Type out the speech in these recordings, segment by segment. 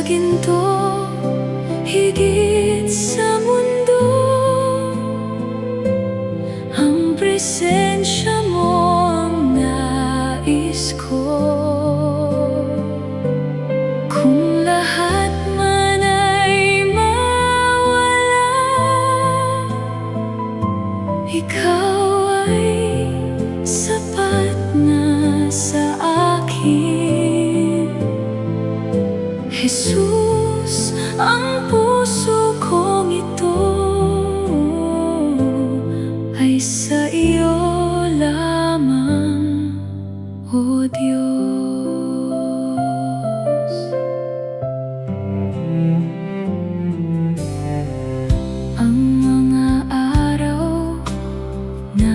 ginto, higit sa mundo. Ang presensya mo ang nais ko. Kung lahat man ay mawala, ikaw ay sapat na sa akin. Jesus, ang puso kong ito ay sa iyo lamang, O Diyos. Ang mga araw na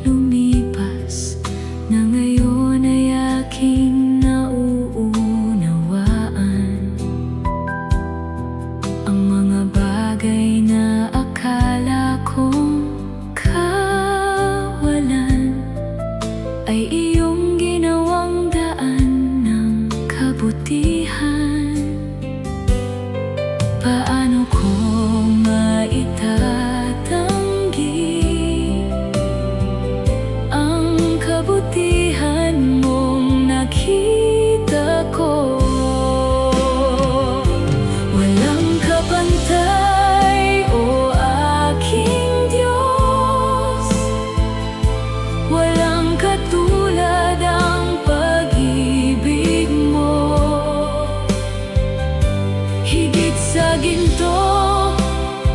lumipas na ngayon ay aking nauunawaan. Ang mga bagay na akala kong kawalan ay iyong ginawang daan ng kabutihan. Paano ko maitatanggi ang kabutihan mong nakita ko? Walang kapantay, O aking Diyos. Walang katulad ang pag-ibig mo. Higit sa ginto,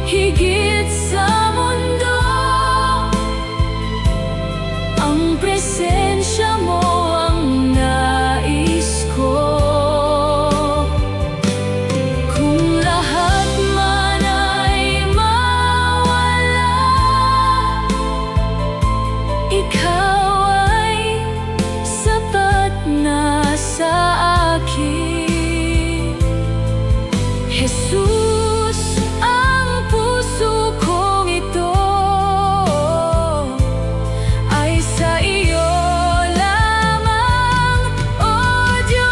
higit sa mundo, ang presensya mo ang nais ko. Kung lahat man ay mawala, ikaw ay sapat na sa akin. Jesus, ang puso kong ito ay sa iyo lamang, O Diyos.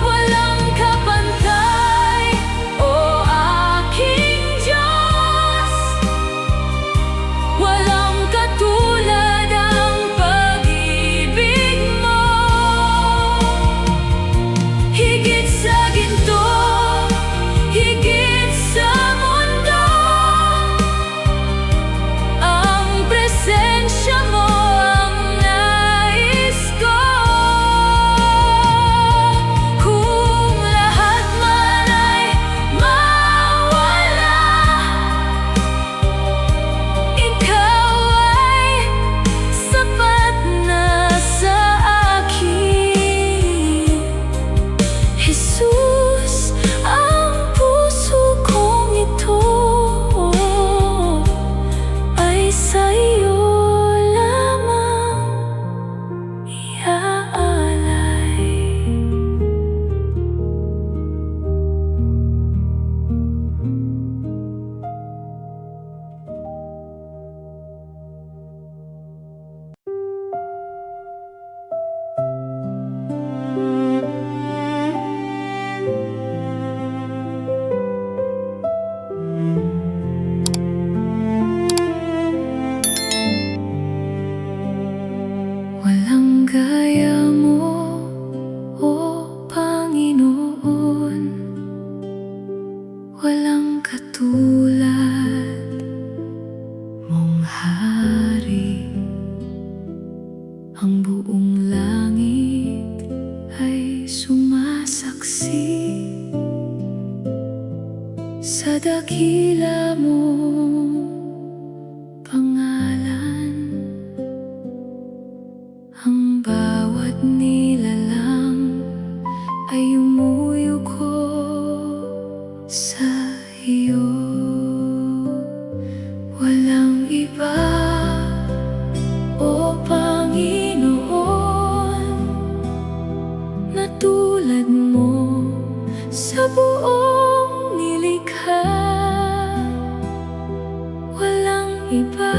Walang kapantay, O aking Diyos. Walang katulad ang pag-ibig mo. Higit sa ginto, higit sa mundo, ang presensya mo ang nais ko. Kung lahat man ay mawala, ikaw ay sapat na sa akin. Jesus, ang puso kong ito ay sa iyo lamang iaalay. Walang gaya mo, O Panginoon. Walang katulad mong hari. Ang buong langit ay sumasaksi sa dakila mong pangalan. Ang bawat nilalang ay umuyuko sa iyo. Walang iba, O Panginoon, na tulad mo sa buong nilikha. Walang iba,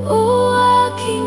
O aking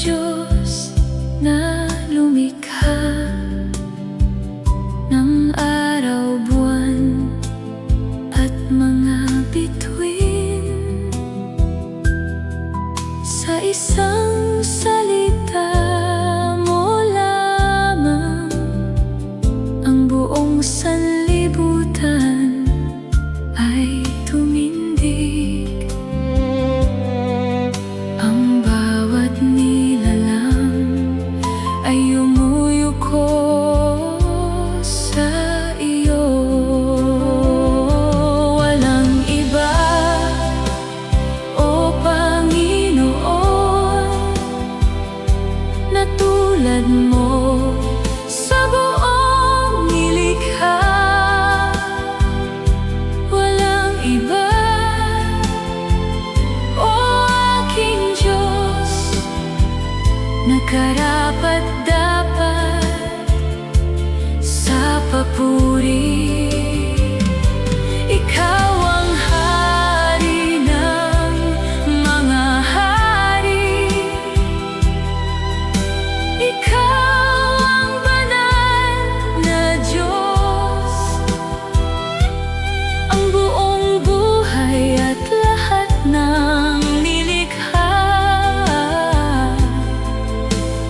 Diyos na lumikha ng araw, buwan at mga bituin. Sa isang salita mo lamang ang buong sanlibutan ay tumindig. Ang bawat nilalang ay umuyuko sa iyo. Walang iba, O Panginoon, na tulad mo sa buong nilikha. Walang iba, O aking Diyos, na karapat-dapat sa papuri. Ikaw ang hari ng mga hari. Ikaw ang banal na Diyos. Ang buong buhay at lahat ng nilikha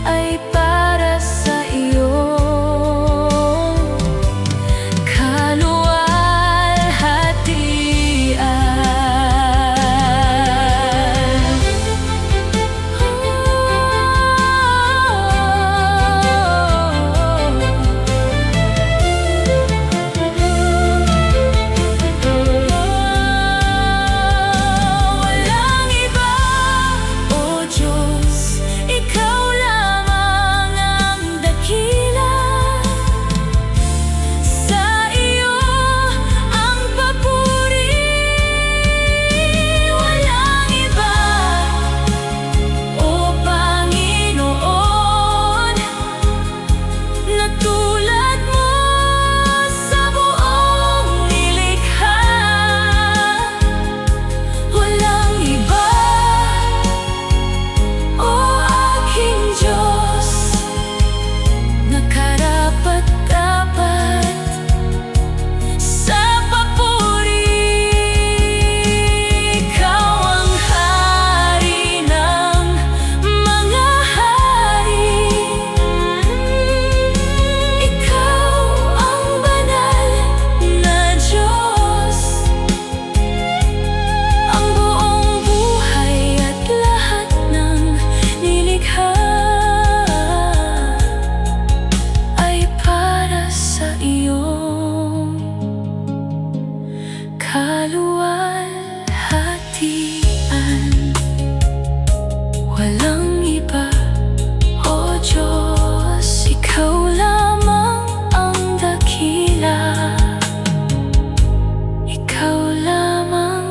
ay para sa iyo. Walang iba, O Diyos, ikaw lamang ang dakila. Sa iyo ang papuri. Walang iba, O Panginoon, na tulad mo sa buong nilikha. Walang iba, O aking Diyos, na karapat-dapat sa papuri. Ikaw ang hari ng mga hari. Ikaw ang banal na Diyos. Ang buong buhay at lahat ng nilikha ay para sa iyong kaluwalhatian. Walang iba, O Diyos, ikaw lamang ang dakila. Ikaw lamang,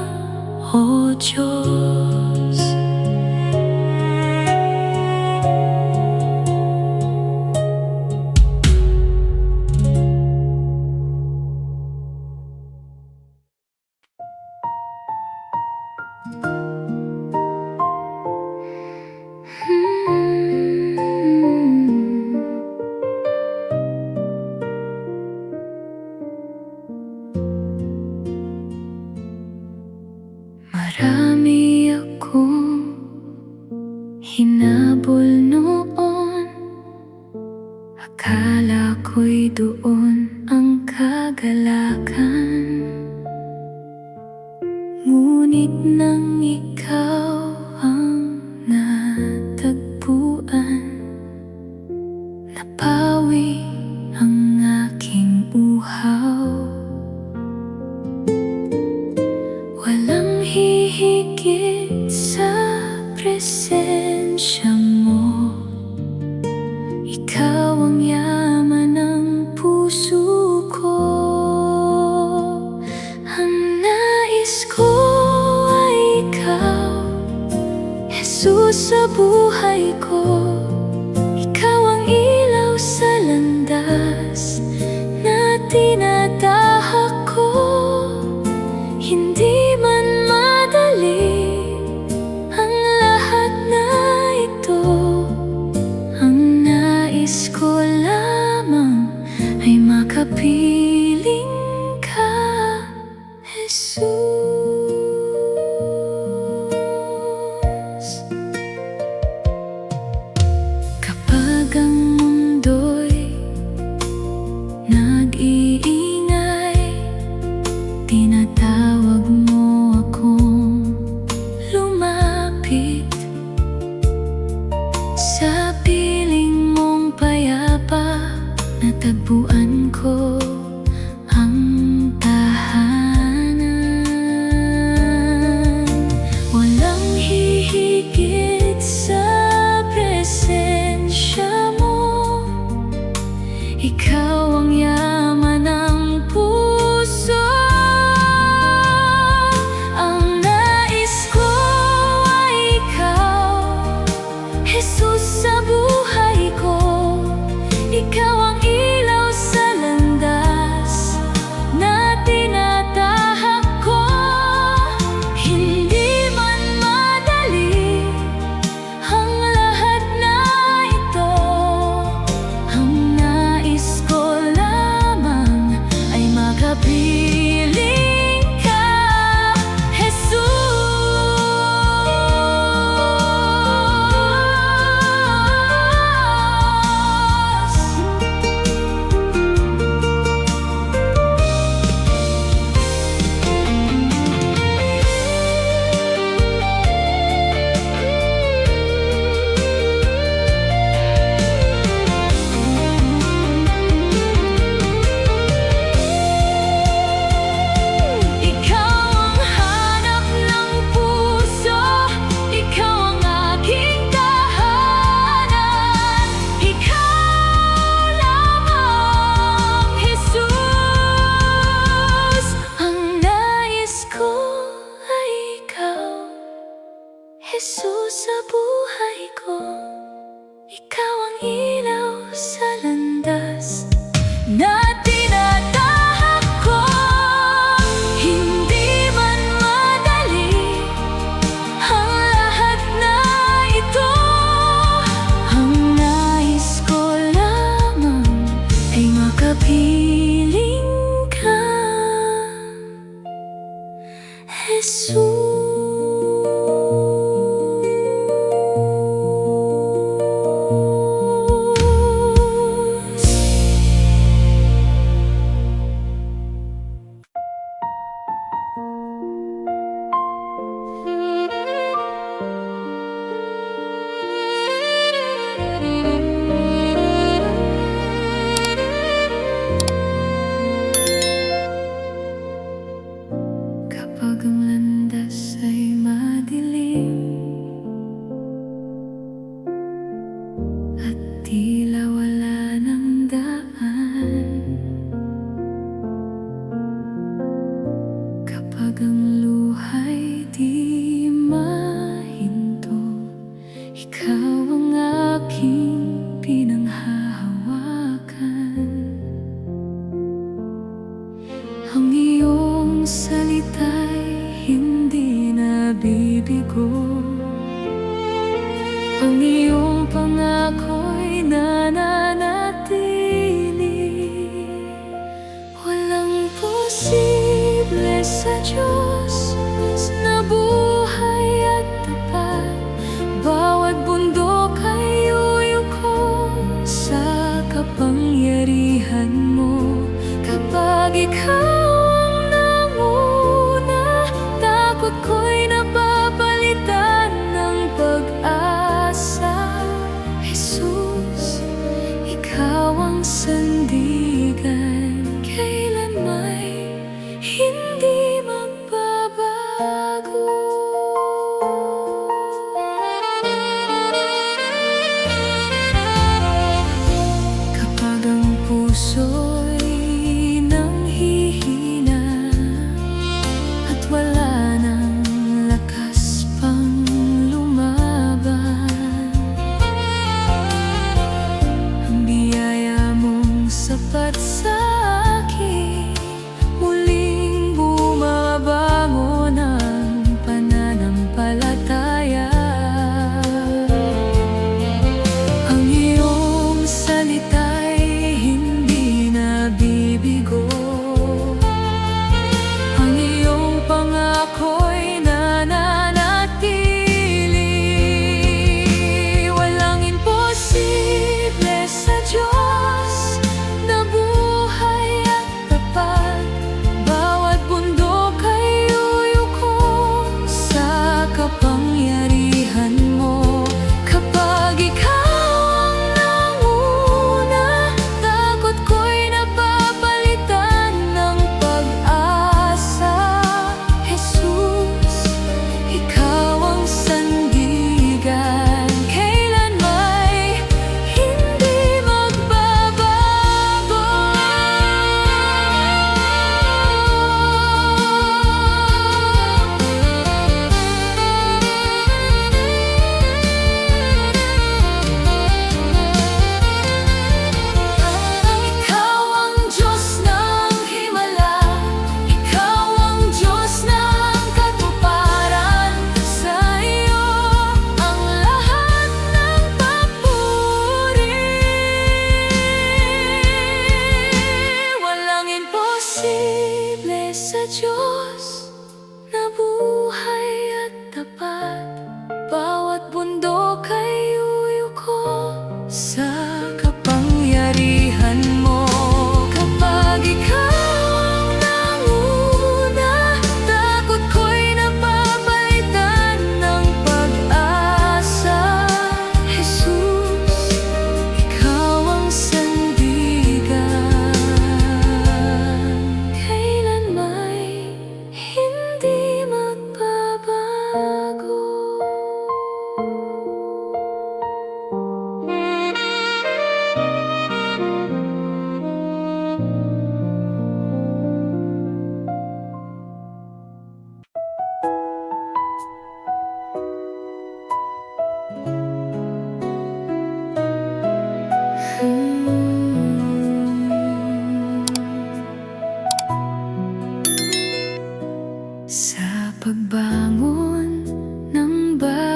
O Diyos. Marami akong hinabol noon. Akala ko'y doon ang kagalakan. Ngunit nang ikaw ang natagpuan, napawi ang aking uhaw. Walang hihigit sa presensya mo. Ikaw ang yaman ng puso ko. Ang nais ko ay ikaw, Jesus, sa buhay ko. Ikaw ang ilaw sa landas na tinatahak ko. Hindi man madali ang lahat na ito. malapit sa piling mong payapa. Natagpuan ko ang tahanan. Walang hihigit sa presensya mo. Ikaw ang yaman ng puso. Ang nais ko ay ikaw, Jesus, sa buhay ko. Ikaw ang ilaw sa landas na tinatahak ko. Hindi man madali ang lahat na ito. Ang nais ko lamang ay makapiling ka, Jesus. Jesus, sa buhay ko. Ikaw ang ilaw sa landas na tinatahak ko. Hindi man madali ang lahat na ito. Ang nais ko lamang ay makapiling ka, Jesus. Kapag ang landas ay madilim at tila wala ng daan, kapag ang luha'y di mahinto, ikaw ang aking pinanghahawakan. Ang iyong salita'y hindi nabibigo. Ang iyong pangako'y nananatili. Walang posible sa Diyos na buhay at tapat. Bawat bundok ay uyuko sa kapangyarihan mo. Kapag ikaw ang nanguna, takot ko'y napapalitan ng pag-asa. Jesus,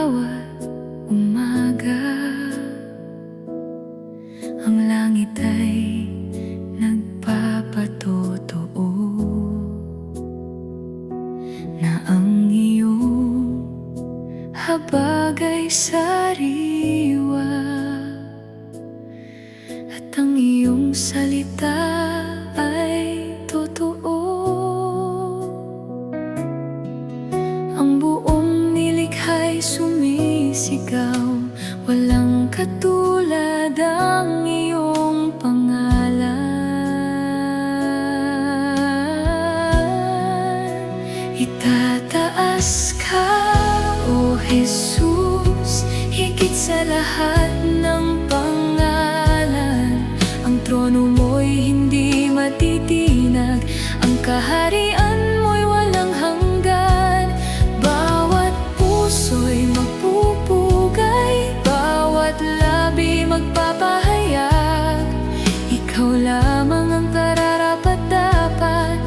bawat umaga. Ang langit ay nagpapatotoo na ang iyong habag ay sariwa, at ang iyong salita ay totoo. Ang buong nilikha'y sumisigaw, walang katulad ang iyong pangalan. Itataas ka, O Jesus, higit sa lahat ng pangalan. Ang trono mo'y hindi matitinag, ang kaharian mo'y walang hanggan. Bawat puso'y magpupugay, bawat labi magpapahayag. Ikaw lamang ang kararapat-dapat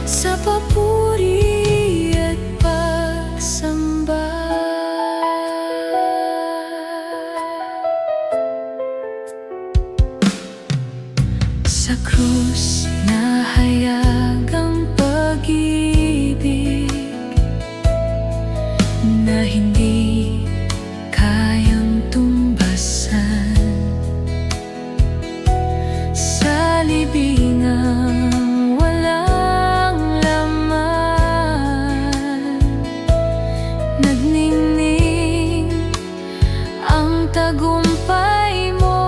sa papuri at pagsamba. Sa krus nahayag ang pag-ibig na hindi kayang tumbasan. Sa libingang walang laman, nagningning ang tagumpay mo.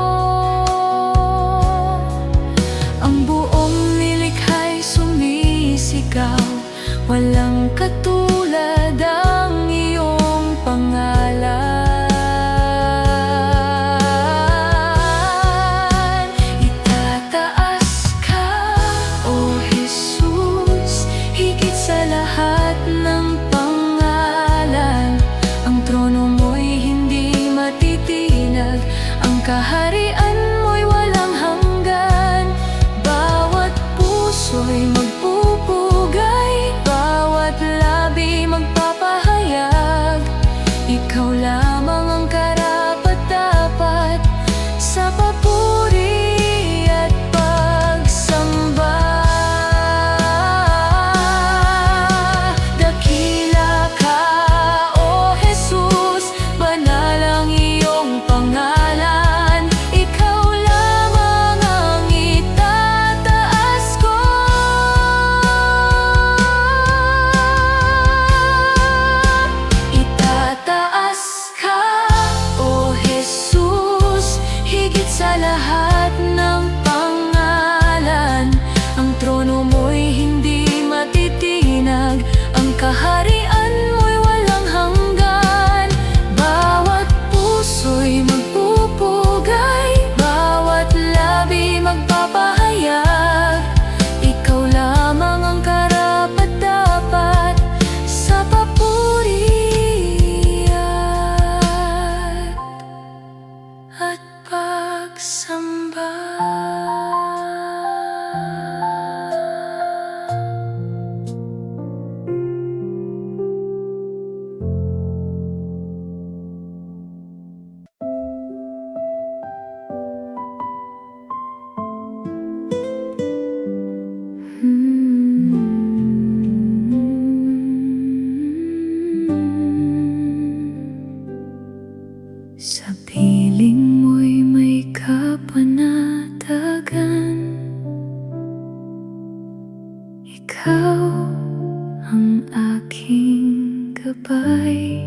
Ang buong nilikha'y sumisigaw, walang katulad ang iyong pangalan. Itataas ka, O Jesus, higit sa lahat ng pangalan. Ang trono mo'y hindi matitinag, ang kaharian mo'y walang hanggan. Bawat puso'y magpupugay, bawat labi magpapahayag. Ikaw lamang ang karapat-dapat sa papuri at pagsamba. Dakila ka, O Jesus, banal ang iyong pangalan. Ikaw lamang ang itataas ko. Itataas ka, O Jesus, higit sa lahat ng pangalan. Ang trono mo'y hindi matitinag, ang kaharian mo'y walang hanggan. Bawat puso'y magpupugay, bawat labi magpapahayag. Ikaw lamang ang karapat-dapat sa papuri at pagsamba. Sa piling mo'y may kapanatagan. Ikaw ang aking gabay.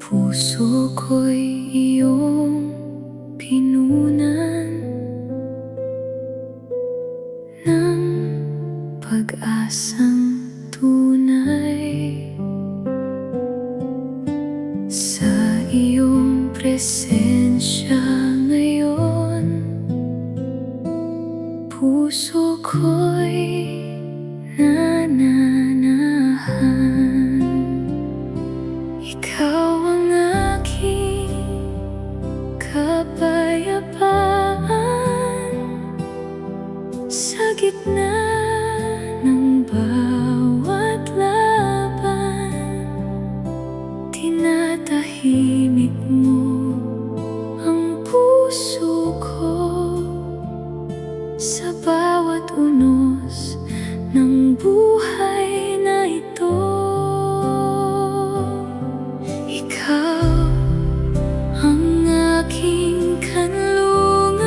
Puso ko'y iyong pinunan ng pag-asang tunay. Sa iyong presensya ngayon, puso ko'y nananahan. Ikaw ang aking kapayapaan sa gitna ng bawat laban. tinatahimik mo ang puso ko sa bawat unos ng buhay na ito. Ikaw ang aking kanlungan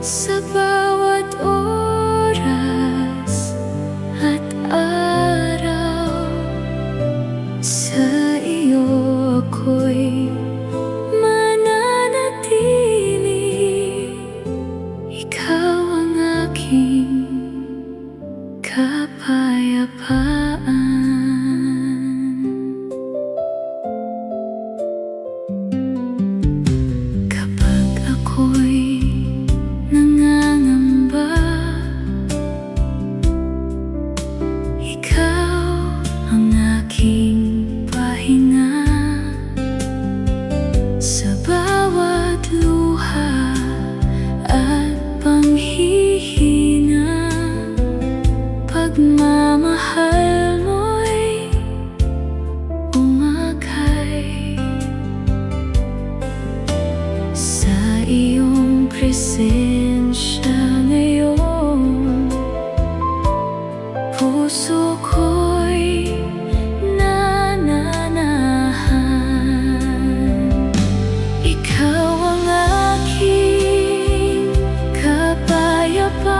sa bawat oras at araw. Sa iyo ako'y mananatili. Ikaw ang aking kapayapaan. Kapag ako'y nangangamba, ikaw ang aking pahinga. Sa bawat luha at panghihina, pagmamahal mo'y umakay. Sa iyong presensya ngayon, puso ko'y nananahan. Ikaw ang aking kapayapaan.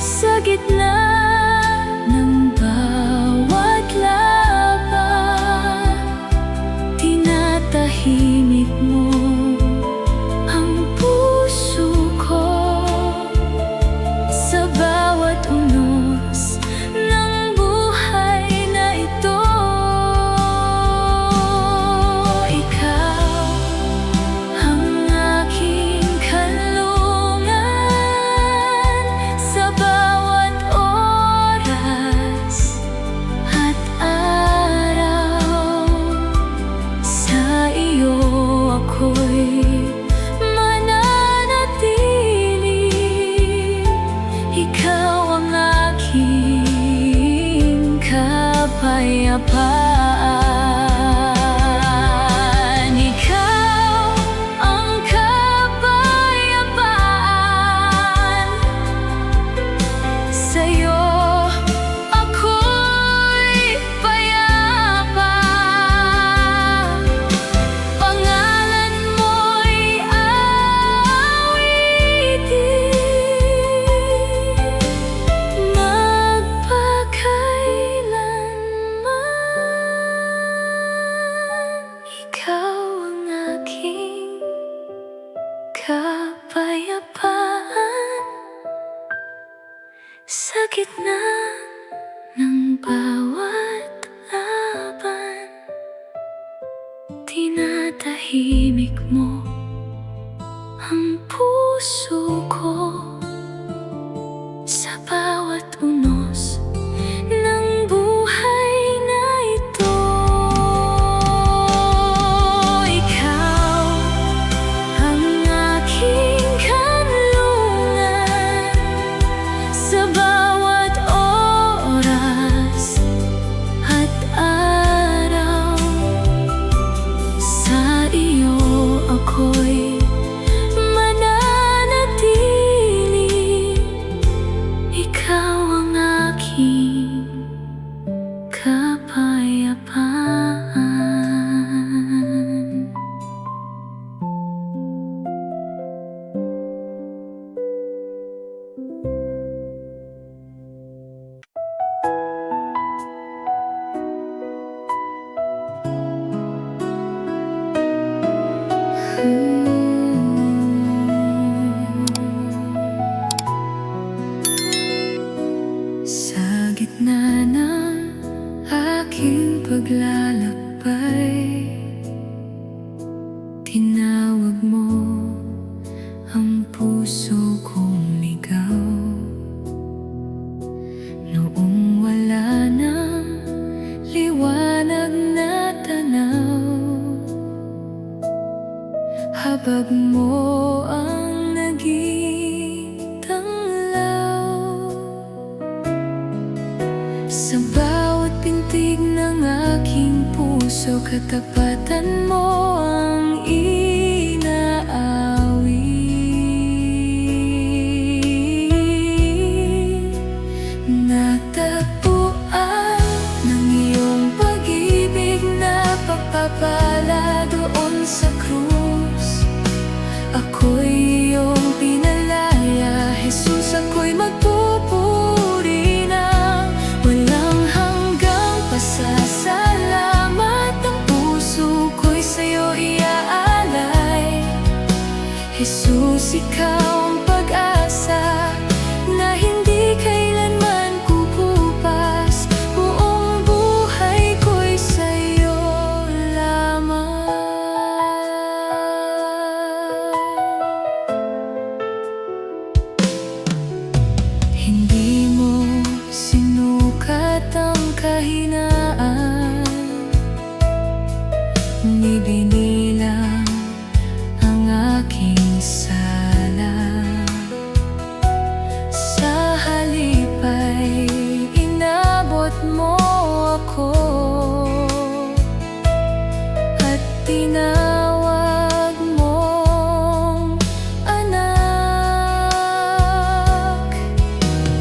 Sa gitna ng bawat laban, tinatahimik mo ang puso ko sa bawat unos ng buhay na ito. Ikaw ang aking kanlungan sa bawat oras at araw. Sa iyo ako'y mananatili. Ikaw ang aking kapayapaan. Ikaw ang kapayapaan. Sa'yo ako'y payapa. Pangalan mo'y awitin magpakailanman. Ikaw ang aking kapayapaan. Sa gitna ng bawat laban, tinatahimik mo ang puso ko sa bawat unos ng buhay na ito. Ikaw ang aking kanlungan sa bawat oras at araw. Sa iyo ako'y mananatili. Ikaw ang aking kapayapaan. Sa gitna ng aking paglalakbay, tinawag mo ang puso kong ligaw. Noong wala nang liwanag na tanaw, habag mo ang naging tanglaw. Sa bawat pintig ng puso, katapatan mo ang inaawit. Natagpuan ng iyong pag-ibig na pagpapala doon sa krus. Ako'y iyong pinalaya, Jesus, ako'y magpupuri ng walang hanggang pasasalamat. Ang puso ko'y sa'yo iaalay, Jesus, ikaw ang pag-asa na hindi kailanman kukupas. Buong buhay ko'y sa'yo lamang. Hindi mo sinukat ang kahinaan, ni binilang ang aking sala. Sa halip ay inabot mo ako at tinawag mong anak.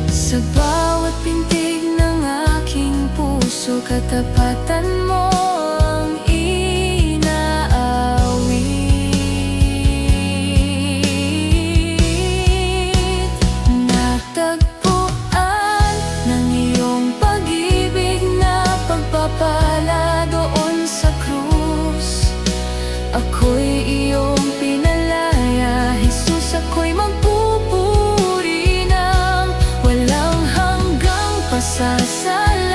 Sa bawat pintig ng aking puso, katapatan mo ang inaawit. Natagpuan ng iyong pag-ibig na pagpapala doon sa krus. Ako'y iyong pinalaya, Jesus, ako'y magpupuri ng walang hanggang pasasalamat.